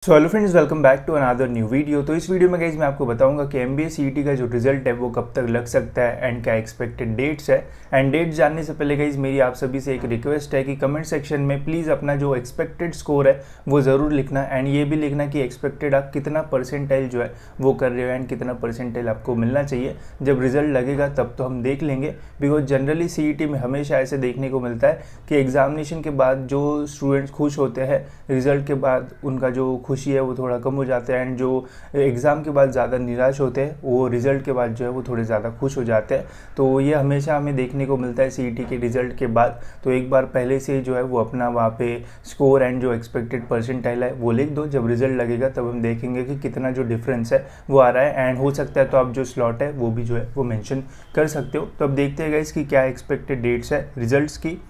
So hello friends, welcome back to another new video. तो इस video में guys मैं आपको बताऊंगा कि MBA CET का जो रिजल्ट है वो कब तक लग सकता है एंड क्या एक्सपेक्टेड डेट्स है। एंड डेट्स जानने से पहले गाइज मेरी आप सभी से एक रिक्वेस्ट है कि कमेंट सेक्शन में प्लीज़ अपना जो एक्सपेक्टेड स्कोर है वो ज़रूर लिखना एंड ये भी लिखना कि एक्सपेक्टेड आप कितना परसेंटाइल जो है वो कर रहे हो एंड कितना परसेंटाइल आपको मिलना चाहिए। जब रिजल्ट लगेगा तब तो हम देख लेंगे, बिकॉज जनरली CET में हमेशा ऐसे देखने को मिलता है कि एग्जामिनेशन के बाद जो स्टूडेंट्स खुश होते हैं, रिजल्ट के बाद उनका जो खुशी है वो थोड़ा कम हो जाता है एंड जो एग्ज़ाम के बाद ज़्यादा निराश होते हैं वो रिज़ल्ट के बाद जो है वो थोड़े ज़्यादा खुश हो जाते हैं। तो ये हमेशा हमें देखने को मिलता है CET के रिज़ल्ट के बाद। तो एक बार पहले से जो है वो अपना वहाँ पे स्कोर एंड जो एक्सपेक्टेड परसेंटाइल है वो लिख दो। जब रिज़ल्ट लगेगा तब हम देखेंगे कि कितना जो डिफरेंस है वो आ रहा है एंड हो सकता है तो आप जो स्लॉट है वो भी जो है वो मेंशन कर सकते हो। तो अब देखते हैं गाइस कि क्या एक्सपेक्टेड डेट्स है रिजल्ट्स की।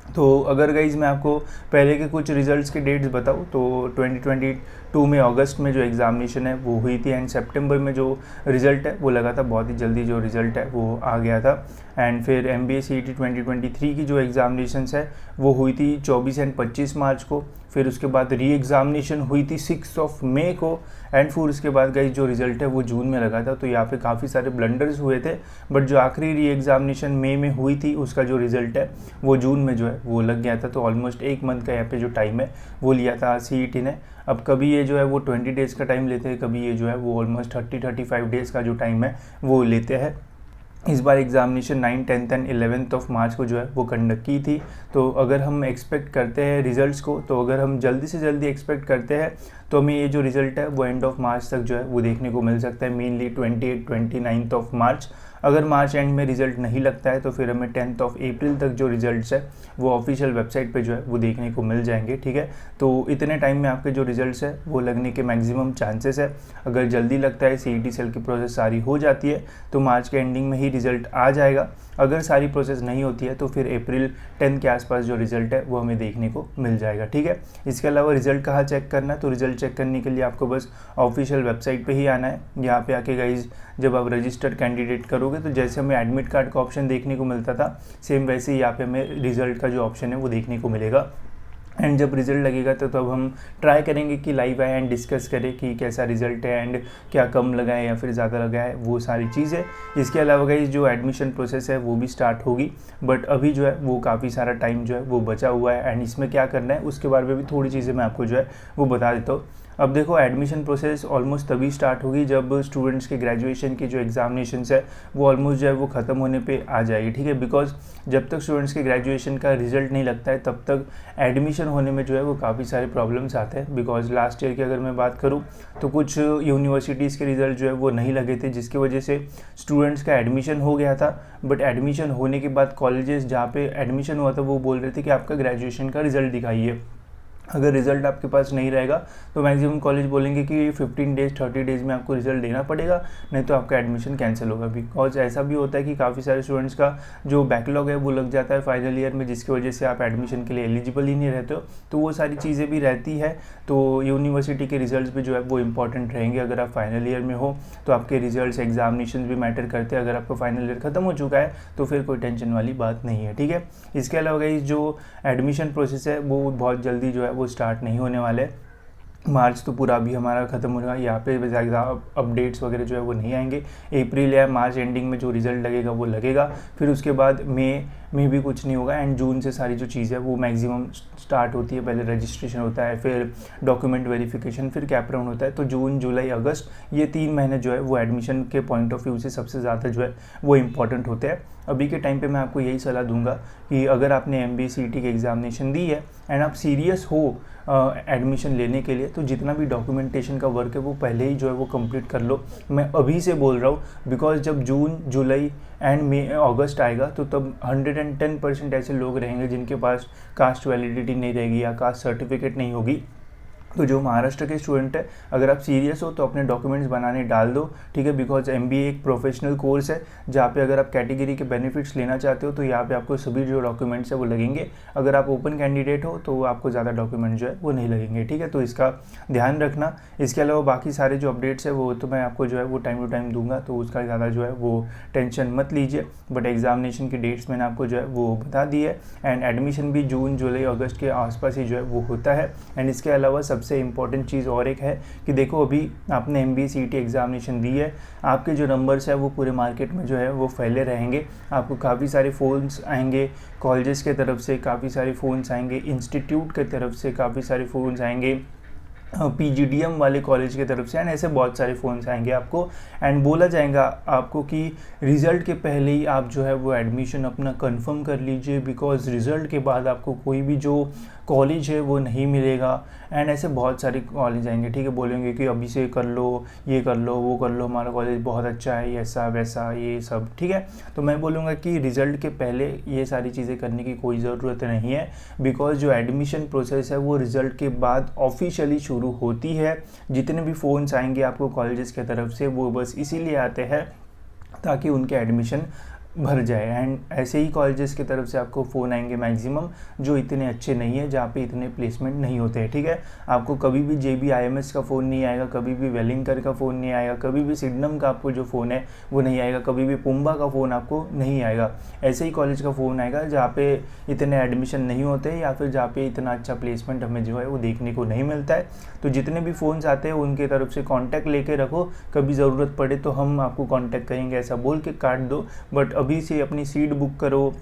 तो अगर गाइज़ मैं आपको पहले के कुछ रिज़ल्ट्स के डेट्स बताऊँ तो 2022 में अगस्त में जो एग्ज़ामिनेशन है वो हुई थी एंड सितंबर में जो रिज़ल्ट है वो लगा था, बहुत ही जल्दी जो रिज़ल्ट है वो आ गया था। एंड फिर MBA CET 2023 की जो एग्ज़ामिनेशंस है वो हुई थी 24 एंड 25 मार्च को। फिर उसके बाद री एग्ज़ामिनेशन हुई थी 6 मई को एंड फिर उसके बाद गाइस जो रिज़ल्ट है वो जून में लगा था। तो यहाँ पे काफ़ी सारे ब्लंडर्स हुए थे, बट जो आखिरी री एग्ज़ामिनेशन मई में हुई थी उसका जो रिज़ल्ट है वो जून में जो है वो लग गया था। तो ऑलमोस्ट एक मंथ का यहाँ पे जो टाइम है वो लिया था CET ने। अब कभी ये जो है वो 20 डेज़ का टाइम लेते हैं, कभी ये जो है वो ऑलमोस्ट 30-35 डेज़ का जो टाइम है वो लेते हैं। इस बार examination 9, 10th and 11th of March को जो है वो कंडक्ट की थी। तो अगर हम एक्सपेक्ट करते हैं रिज़ल्ट्स को, तो अगर हम जल्दी से जल्दी एक्सपेक्ट करते हैं तो हमें ये जो रिज़ल्ट है वो एंड ऑफ मार्च तक जो है वो देखने को मिल सकता है, मेनली 28-29 ऑफ मार्च। अगर मार्च एंड में रिज़ल्ट नहीं लगता है तो फिर हमें 10th ऑफ अप्रैल तक जो रिज़ल्ट्स है वो ऑफिशियल वेबसाइट पे जो है वो देखने को मिल जाएंगे। ठीक है, तो इतने टाइम में आपके जो रिज़ल्ट्स है वो लगने के मैक्सिमम चांसेस है। अगर जल्दी लगता है, CET सेल की प्रोसेस सारी हो जाती है तो मार्च के एंडिंग में ही रिज़ल्ट आ जाएगा। अगर सारी प्रोसेस नहीं होती है तो फिर अप्रैल 10 के आसपास जो रिज़ल्ट है वो हमें देखने को मिल जाएगा। ठीक है, इसके अलावा रिज़ल्ट कहाँ चेक करना है, तो रिज़ल्ट चेक करने के लिए आपको बस ऑफिशियल वेबसाइट पे ही आना है। यहाँ पे आके गाइज जब आप रजिस्टर्ड कैंडिडेट करोगे तो जैसे हमें एडमिट कार्ड का ऑप्शन देखने को मिलता था, सेम वैसे ही यहाँ पे हमें रिज़ल्ट का जो ऑप्शन है वो देखने को मिलेगा। एंड जब रिज़ल्ट लगेगा तो तब हम ट्राई करेंगे कि लाइव आए एंड डिस्कस करें कि कैसा रिज़ल्ट है एंड क्या कम लगा है या फिर ज़्यादा लगा है, वो सारी चीज़ें। इसके अलावा गाइस जो एडमिशन प्रोसेस है वो भी स्टार्ट होगी, बट अभी जो है वो काफ़ी सारा टाइम जो है वो बचा हुआ है एंड इसमें क्या करना है उसके बारे में भी थोड़ी चीज़ें मैं आपको जो है वो बता देता हूँ। अब देखो, एडमिशन प्रोसेस ऑलमोस्ट तभी स्टार्ट होगी जब स्टूडेंट्स के ग्रेजुएशन की जो एग्जामिनेशंस है वो ऑलमोस्ट जो है वो ख़त्म होने पे आ जाएगी। ठीक है, बिकॉज जब तक स्टूडेंट्स के ग्रेजुएशन का रिजल्ट नहीं लगता है तब तक एडमिशन होने में जो है वो काफ़ी सारे प्रॉब्लम्स आते हैं। बिकॉज लास्ट ईयर की अगर मैं बात करूँ तो कुछ यूनिवर्सिटीज़ के रिजल्ट जो है वो नहीं लगे थे, जिसकी वजह से स्टूडेंट्स का एडमिशन हो गया था। बट एडमिशन होने के बाद कॉलेजेस जहाँ पे एडमिशन हुआ था वो बोल रहे थे कि आपका ग्रेजुएशन का रिजल्ट दिखाइए। अगर रिज़ल्ट आपके पास नहीं रहेगा तो मैक्सिमम कॉलेज बोलेंगे कि 15 डेज़ 30 डेज़ में आपको रिज़ल्ट देना पड़ेगा, नहीं तो आपका एडमिशन कैंसिल होगा। बिकॉज ऐसा भी होता है कि काफ़ी सारे स्टूडेंट्स का जो बैकलॉग है वो लग जाता है फाइनल ईयर में, जिसकी वजह से आप एडमिशन के लिए एलिजिबल ही नहीं रहते हो। तो वो सारी चीज़ें भी रहती है। तो यूनिवर्सिटी के रिजल्ट्स भी जो है वो इंपॉर्टेंट रहेंगे। अगर आप फाइनल ईयर में हो तो आपके रिजल्ट्स एग्जामिनेशन भी मैटर करते हैं। अगर आपका फाइनल ईयर ख़त्म हो चुका है तो फिर कोई टेंशन वाली बात नहीं है। ठीक है, इसके अलावा गाइस जो एडमिशन प्रोसेस है वो बहुत जल्दी जो है वो स्टार्ट नहीं होने वाले। मार्च तो पूरा अभी हमारा ख़त्म होगा, यहाँ पे ज़्यादा अपडेट्स वगैरह जो है वो नहीं आएंगे। अप्रैल या मार्च एंडिंग में जो रिज़ल्ट लगेगा वो लगेगा, फिर उसके बाद मई में भी कुछ नहीं होगा एंड जून से सारी जो चीज़ है वो मैक्सिमम स्टार्ट होती है। पहले रजिस्ट्रेशन होता है, फिर डॉक्यूमेंट वेरिफिकेशन, फिर कैप राउंड होता है। तो जून, जुलाई, अगस्त ये 3 महीने जो है वो एडमिशन के पॉइंट ऑफ व्यू से सबसे ज़्यादा जो है वो इम्पॉर्टेंट होते हैं। अभी के टाइम पे मैं आपको यही सलाह दूंगा कि अगर आपने MBA CET की एग्ज़ामिनेशन दी है एंड आप सीरियस हो एडमिशन लेने के लिए, तो जितना भी डॉक्यूमेंटेशन का वर्क है वो पहले ही जो है वो कंप्लीट कर लो। मैं अभी से बोल रहा हूँ, बिकॉज जब जून, जुलाई एंड मई, अगस्त आएगा तो तब 110% ऐसे लोग रहेंगे जिनके पास कास्ट वैलिडिटी नहीं रहेगी या कास्ट सर्टिफिकेट नहीं होगी। तो जो महाराष्ट्र के स्टूडेंट है, अगर आप सीरियस हो तो अपने डॉक्यूमेंट्स बनाने डाल दो। ठीक है, बिकॉज MBA एक प्रोफेशनल कोर्स है जहाँ पे अगर आप कैटेगरी के बेनिफिट्स लेना चाहते हो तो यहाँ पे आपको सभी जो डॉक्यूमेंट्स है वो लगेंगे। अगर आप ओपन कैंडिडेट हो तो आपको ज़्यादा डॉक्यूमेंट जो है वो नहीं लगेंगे। ठीक है, तो इसका ध्यान रखना। इसके अलावा बाकी सारे जो अपडेट्स है वो तो मैं आपको जो है वो टाइम टू टाइम दूंगा, तो उसका ज़्यादा जो है वो टेंशन मत लीजिए। बट एग्जामिनेशन की डेट्स मैंने आपको जो है वो बता दी है एंड एडमिशन भी जून, जुलाई, अगस्त के आसपास ही जो है वो होता है। एंड इसके अलावा सबसे सबसे इम्पॉर्टेंट चीज़ और एक है कि देखो अभी आपने MBA CET एग्जामिनेशन दी है, आपके जो नंबर्स है वो पूरे मार्केट में जो है वो फैले रहेंगे। आपको काफ़ी सारे फ़ोन्स आएंगे, कॉलेजेस के तरफ से काफ़ी सारे फ़ोन्स आएंगे, इंस्टीट्यूट के तरफ से काफ़ी सारे फ़ोन्स आएंगे, PGDM वाले कॉलेज की तरफ से, एंड ऐसे बहुत सारे फ़ोन्स आएंगे आपको। एंड बोला जाएगा आपको कि रिज़ल्ट के पहले ही आप जो है वो एडमिशन अपना कंफर्म कर लीजिए, बिकॉज़ रिज़ल्ट के बाद आपको कोई भी जो कॉलेज है वो नहीं मिलेगा। एंड ऐसे बहुत सारे कॉलेज आएंगे, ठीक है, बोलेंगे कि अभी से कर लो, ये कर लो, वो कर लो, हमारा कॉलेज बहुत अच्छा है, ऐसा वैसा ये सब, ठीक है। तो मैं बोलूँगा कि रिज़ल्ट के पहले ये सारी चीज़ें करने की कोई ज़रूरत नहीं है, बिकॉज़ जो एडमिशन प्रोसेस है वो रिज़ल्ट के बाद ऑफिशियली शुरू होती है। जितने भी फ़ोन्स आएंगे आपको कॉलेजेस की तरफ से वो बस इसीलिए आते हैं ताकि उनके एडमिशन भर जाए। एंड ऐसे ही कॉलेजेस की तरफ से आपको फ़ोन आएंगे मैक्सिमम जो इतने अच्छे नहीं है, जहाँ पे इतने प्लेसमेंट नहीं होते हैं, ठीक है। आपको कभी भी JB IMS का फ़ोन नहीं आएगा, कभी भी वेलिंगकर का फ़ोन नहीं आएगा, कभी भी सिडनम का आपको जो फ़ोन है वो नहीं आएगा, कभी भी पुम्बा का फ़ोन आपको नहीं आएगा। ऐसे ही कॉलेज का फ़ोन आएगा जहाँ पे इतने एडमिशन नहीं होते या फिर जहाँ पे इतना अच्छा प्लेसमेंट हमें जो है वो देखने को नहीं मिलता है। तो जितने भी फ़ोन्स आते हैं उनके तरफ से कॉन्टैक्ट लेके रखो, कभी ज़रूरत पड़े तो हम आपको कॉन्टैक्ट करेंगे ऐसा बोल के काट दो। बट अभी से अपनी सीट बुक करो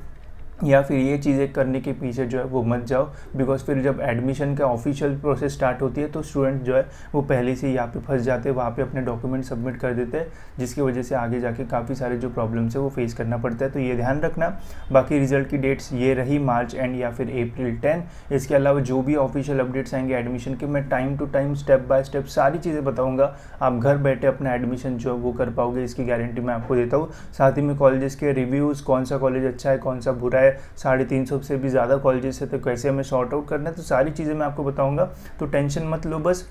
या फिर ये चीज़ें करने के पीछे जो है वो मत जाओ, बिकॉज फिर जब एडमिशन का ऑफिशियल प्रोसेस स्टार्ट होती है तो स्टूडेंट जो है वो पहले से यहाँ पे फंस जाते हैं, वहाँ पे अपने डॉक्यूमेंट सबमिट कर देते हैं, जिसकी वजह से आगे जाके काफ़ी सारे जो प्रॉब्लम्स है वो फेस करना पड़ता है। तो ये ध्यान रखना। बाकी रिजल्ट की डेट्स ये रही मार्च एंड या फिर April 10। इसके अलावा जो भी ऑफिशियल अपडेट्स आएंगे एडमिशन के, मैं time to time step by step सारी चीज़ें बताऊँगा। आप घर बैठे अपना एडमिशन जो है वो कर पाओगे, इसकी गारंटी मैं आपको देता हूँ। साथ ही में कॉलेजेस के रिव्यूज़, कौन सा कॉलेज अच्छा है कौन सा बुरा है, 350 से भी ज़्यादा कॉलेजेस है तो कैसे हमें शॉर्ट आउट करना है, तो सारी चीज़ें मैं आपको बताऊंगा। तो टेंशन मत लो, बस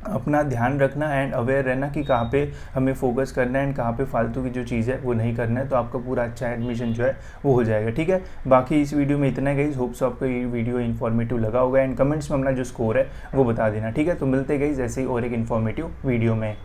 अपना ध्यान रखना एंड अवेयर रहना कि कहाँ पे हमें फोकस करना है एंड कहाँ पे फालतू की जो चीज़ है वो नहीं करना है, तो आपका पूरा अच्छा एडमिशन जो है वो हो जाएगा, ठीक है। बाकी इस वीडियो में इतना गाइस, होप्स आपको ये वीडियो इन्फॉर्मेटिव लगा होगा एंड कमेंट्स में अपना जो स्कोर है वो बता देना, ठीक है। तो मिलते गाइस ऐसे ही और एक इन्फॉर्मेटिव वीडियो में।